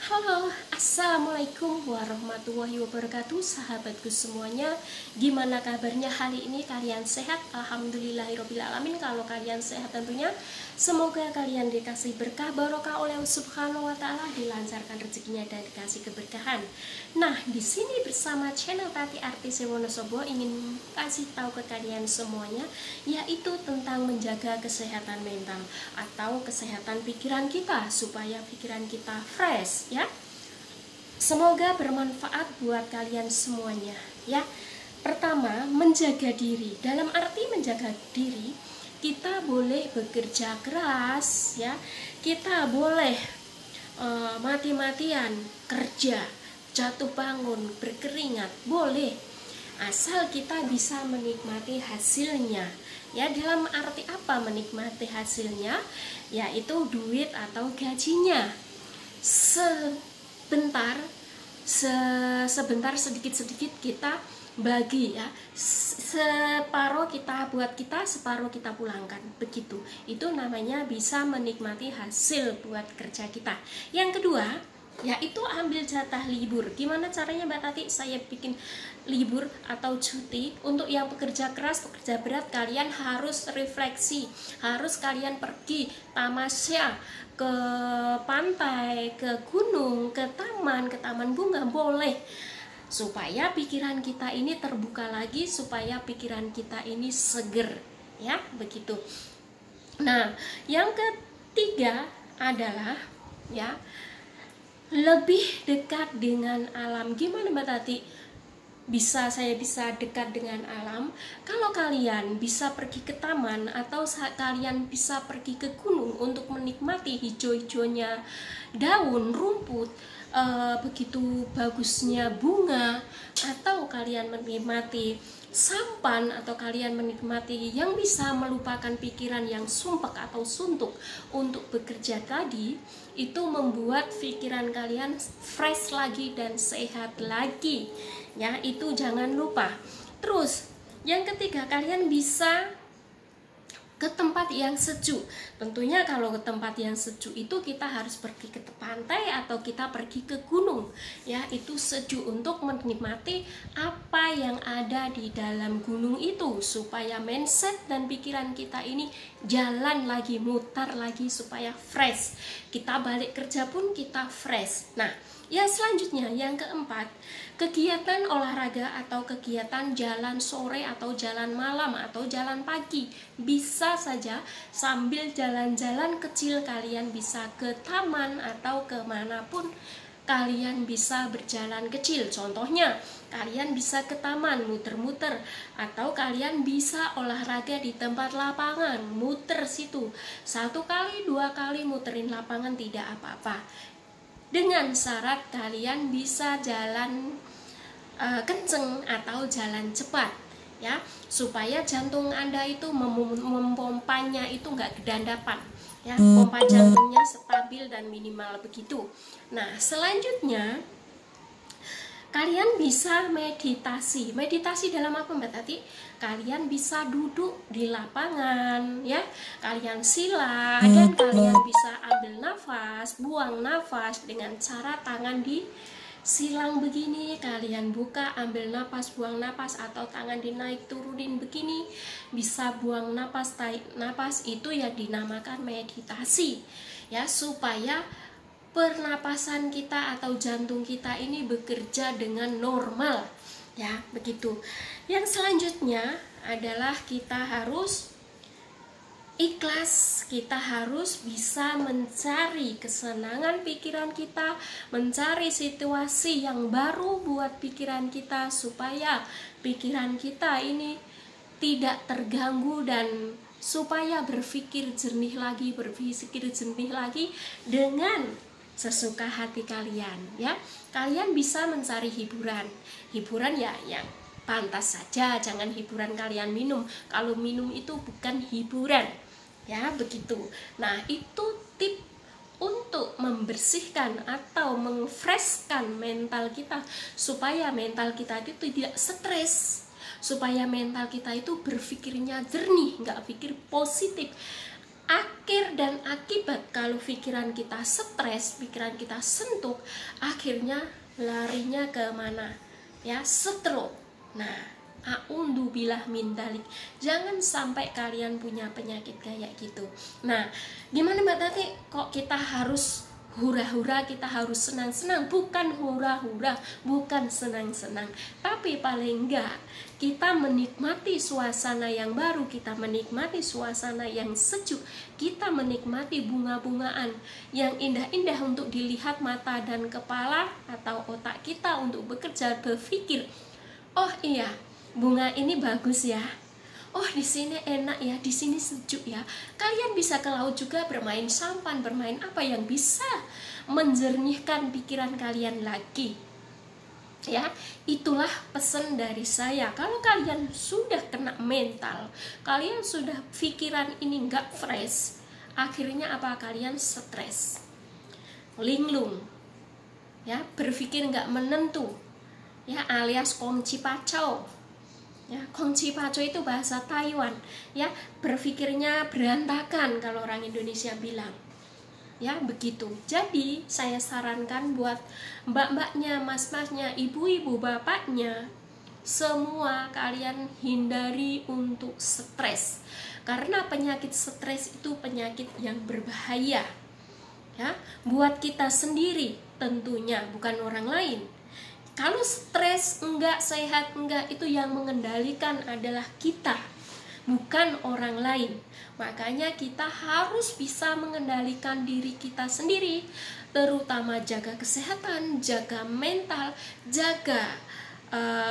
Halo, assalamualaikum warahmatullahi wabarakatuh, sahabatku semuanya. Gimana kabarnya hari ini? Kalian sehat? Alhamdulillahirobbilalamin. Kalau kalian sehat tentunya, semoga kalian dikasih berkah barokah oleh Allah Subhanahu wa Ta'ala, dilancarkan rezekinya dan dikasih keberkahan. Nah, di sini bersama channel Tati Artisi Wonosobo ingin kasih tahu ke kalian semuanya, yaitu tentang menjaga kesehatan mental atau kesehatan pikiran kita supaya pikiran kita fresh. Ya, semoga bermanfaat buat kalian semuanya ya. Pertama, menjaga diri. Dalam arti menjaga diri, kita boleh bekerja keras ya, kita boleh mati-matian kerja, jatuh bangun, berkeringat, boleh, asal kita bisa menikmati hasilnya ya. Dalam arti apa menikmati hasilnya? Yaitu duit atau gajinya. Sebentar sedikit-sedikit kita bagi ya, separuh kita buat kita, separuh kita pulangkan, begitu. Itu namanya bisa menikmati hasil buat kerja kita. Yang kedua, yaitu ambil jatah libur. Gimana caranya Mbak Tati? Saya bikin libur atau cuti. Untuk yang pekerja keras, pekerja berat, kalian harus refleksi, harus kalian pergi tamasya, ke pantai, ke gunung, ke taman bunga, boleh, supaya pikiran kita ini terbuka lagi, supaya pikiran kita ini seger ya, begitu. Nah, yang ketiga adalah ya, lebih dekat dengan alam. Gimana Mbak Tati saya bisa dekat dengan alam? Kalau kalian bisa pergi ke taman atau kalian bisa pergi ke gunung untuk menikmati hijau-hijaunya daun, rumput, begitu bagusnya bunga, atau kalian menikmati sampan, atau kalian menikmati yang bisa melupakan pikiran yang sumpek atau suntuk untuk bekerja tadi, itu membuat pikiran kalian fresh lagi dan sehat lagi ya, itu jangan lupa. Terus yang ketiga, kalian bisa ke tempat yang sejuk. Tentunya kalau ke tempat yang sejuk itu kita harus pergi ke pantai atau kita pergi ke gunung ya, itu sejuk untuk menikmati apa yang ada di dalam gunung itu, supaya mindset dan pikiran kita ini jalan lagi, mutar lagi, supaya fresh. Kita balik kerja pun kita fresh. Nah, yang selanjutnya, yang keempat, kegiatan olahraga atau kegiatan jalan sore atau jalan malam atau jalan pagi. Bisa saja sambil jalan-jalan kecil, kalian bisa ke taman atau kemanapun kalian bisa berjalan kecil. Contohnya, kalian bisa ke taman muter-muter, atau kalian bisa olahraga di tempat lapangan, muter situ 1 kali 2 kali muterin lapangan, tidak apa-apa. Dengan syarat kalian bisa jalan kenceng atau jalan cepat ya, supaya jantung Anda itu memompanya itu nggak kedandapan ya, pompa jantungnya stabil dan minimal, begitu. Nah, selanjutnya kalian bisa meditasi. Meditasi dalam apa Mbak Tati? Kalian bisa duduk di lapangan ya, kalian sila, dan kalian bisa ambil nafas, buang nafas dengan cara tangan di silang begini, kalian buka, ambil napas, buang napas, atau tangan dinaik turunin begini, bisa buang napas, tarik napas, itu ya dinamakan meditasi ya, supaya pernapasan kita atau jantung kita ini bekerja dengan normal ya, begitu. Yang selanjutnya adalah kita harus ikhlas, kita harus bisa mencari kesenangan pikiran kita, mencari situasi yang baru buat pikiran kita, supaya pikiran kita ini tidak terganggu dan supaya berpikir jernih lagi dengan sesuka hati kalian ya. Kalian bisa mencari hiburan ya yang pantas saja, jangan hiburan kalian minum. Kalau minum itu bukan hiburan ya, begitu. Nah, itu tip untuk membersihkan atau memfreshkan mental kita, supaya mental kita itu tidak stres, supaya mental kita itu berpikirnya jernih, nggak pikir positif. Akhir dan akibat kalau pikiran kita stres, pikiran kita suntuk, akhirnya larinya ke mana? Ya, stroke. Nah, a'udzubillah min dzalik. Jangan sampai kalian punya penyakit kayak gitu. Nah, gimana Mbak Tati? Kok kita harus hura-hura, kita harus senang-senang? Bukan hura-hura, bukan senang-senang, tapi paling enggak kita menikmati suasana yang baru, kita menikmati suasana yang sejuk, kita menikmati bunga-bungaan yang indah-indah untuk dilihat mata dan kepala atau otak kita untuk bekerja, berpikir, oh iya, bunga ini bagus ya. Oh, di sini enak ya, di sini sejuk ya. Kalian bisa ke laut juga bermain sampan, bermain apa yang bisa menjernihkan pikiran kalian lagi. Ya, itulah pesan dari saya. Kalau kalian sudah kena mental, kalian sudah pikiran ini nggak fresh, akhirnya apa? Kalian stres, linglung, ya, berpikir nggak menentu, ya, alias kongci pacau. Ya, kongci paco itu bahasa Taiwan, ya, berpikirnya berantakan kalau orang Indonesia bilang. Ya, begitu. Jadi saya sarankan buat mbak-mbaknya, mas-masnya, ibu-ibu, bapaknya, semua kalian hindari untuk stres. Karena penyakit stres itu penyakit yang berbahaya. Ya, buat kita sendiri tentunya, bukan orang lain. Kalau stres enggak sehat, enggak, itu yang mengendalikan adalah kita, bukan orang lain. Makanya kita harus bisa mengendalikan diri kita sendiri, terutama jaga kesehatan, jaga mental, jaga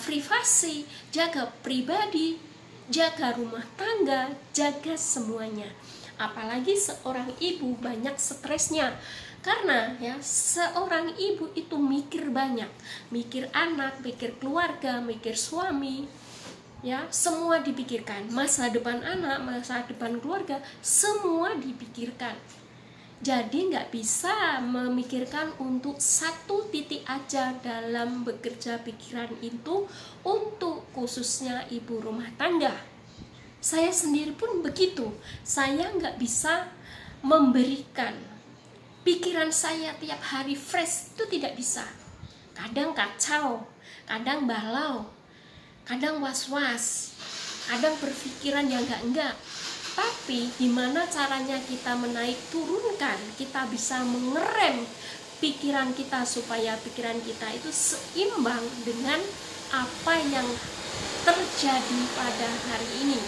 privasi, jaga pribadi, jaga rumah tangga, jaga semuanya. Apalagi seorang ibu banyak stresnya. Karena ya, seorang ibu itu mikir banyak, mikir anak, mikir keluarga, mikir suami, ya, semua dipikirkan. Masa depan anak, masa depan keluarga, semua dipikirkan. Jadi nggak bisa memikirkan untuk satu titik aja dalam bekerja pikiran itu, untuk khususnya ibu rumah tangga. Saya sendiri pun begitu. Saya nggak bisa memberikan pikiran saya tiap hari fresh, itu tidak bisa. Kadang kacau, kadang balau, kadang was-was, kadang berpikiran yang enggak. Tapi gimana caranya kita menaik turunkan, kita bisa mengerem pikiran kita supaya pikiran kita itu seimbang dengan apa yang terjadi pada hari ini.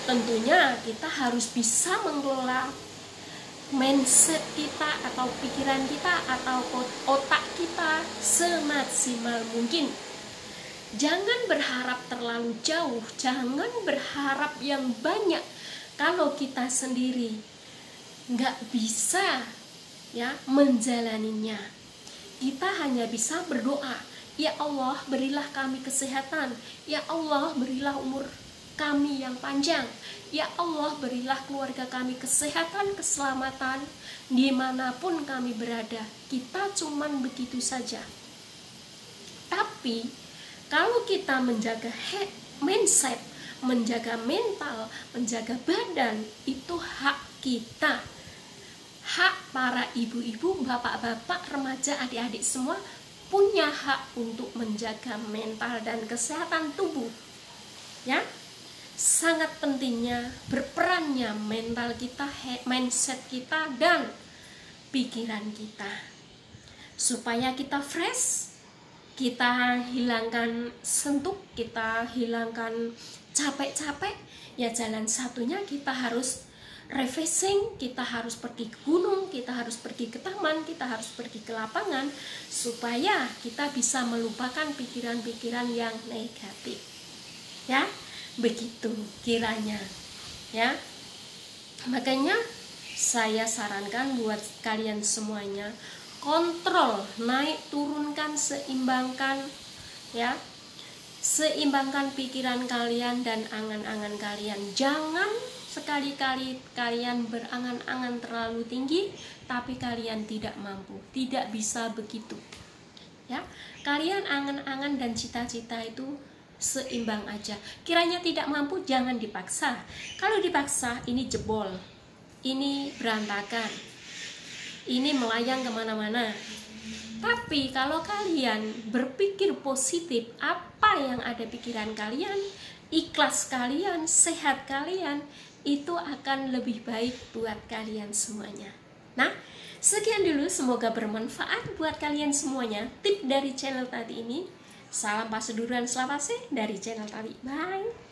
Tentunya kita harus bisa mengelola mindset kita atau pikiran kita atau otak kita semaksimal mungkin. Jangan berharap terlalu jauh, jangan berharap yang banyak kalau kita sendiri nggak bisa ya menjalaninya. Kita hanya bisa berdoa, ya Allah berilah kami kesehatan, ya Allah berilah umur kami yang panjang, ya Allah berilah keluarga kami kesehatan, keselamatan dimanapun kami berada. Kita cuman begitu saja. Tapi kalau kita menjaga mindset, menjaga mental, menjaga badan, itu hak kita, hak para ibu-ibu, bapak-bapak, remaja, adik-adik semua punya hak untuk menjaga mental dan kesehatan tubuh. Ya, sangat pentingnya berperannya mental kita, mindset kita, dan pikiran kita, supaya kita fresh, kita hilangkan suntuk, kita hilangkan capek-capek. Ya, jalan satunya kita harus refreshing, kita harus pergi ke gunung, kita harus pergi ke taman, kita harus pergi ke lapangan, supaya kita bisa melupakan pikiran-pikiran yang negatif. Ya, begitu kiranya. Ya, makanya saya sarankan buat kalian semuanya, kontrol, naik turunkan, seimbangkan, ya, seimbangkan pikiran kalian dan angan-angan kalian. Jangan sekali-kali kalian berangan-angan terlalu tinggi tapi kalian tidak mampu. Tidak bisa begitu. Ya, kalian angan-angan dan cita-cita itu seimbang aja. Kiranya tidak mampu, jangan dipaksa. Kalau dipaksa, ini jebol. ini berantakan, ini melayang kemana-mana. Tapi kalau kalian berpikir positif, apa yang ada pikiran kalian, ikhlas kalian, sehat kalian, itu akan lebih baik buat kalian semuanya. Nah, sekian dulu, semoga bermanfaat buat kalian semuanya tip dari channel tadi ini. Salam Paseduran Selawase dari channel tadi. Bye.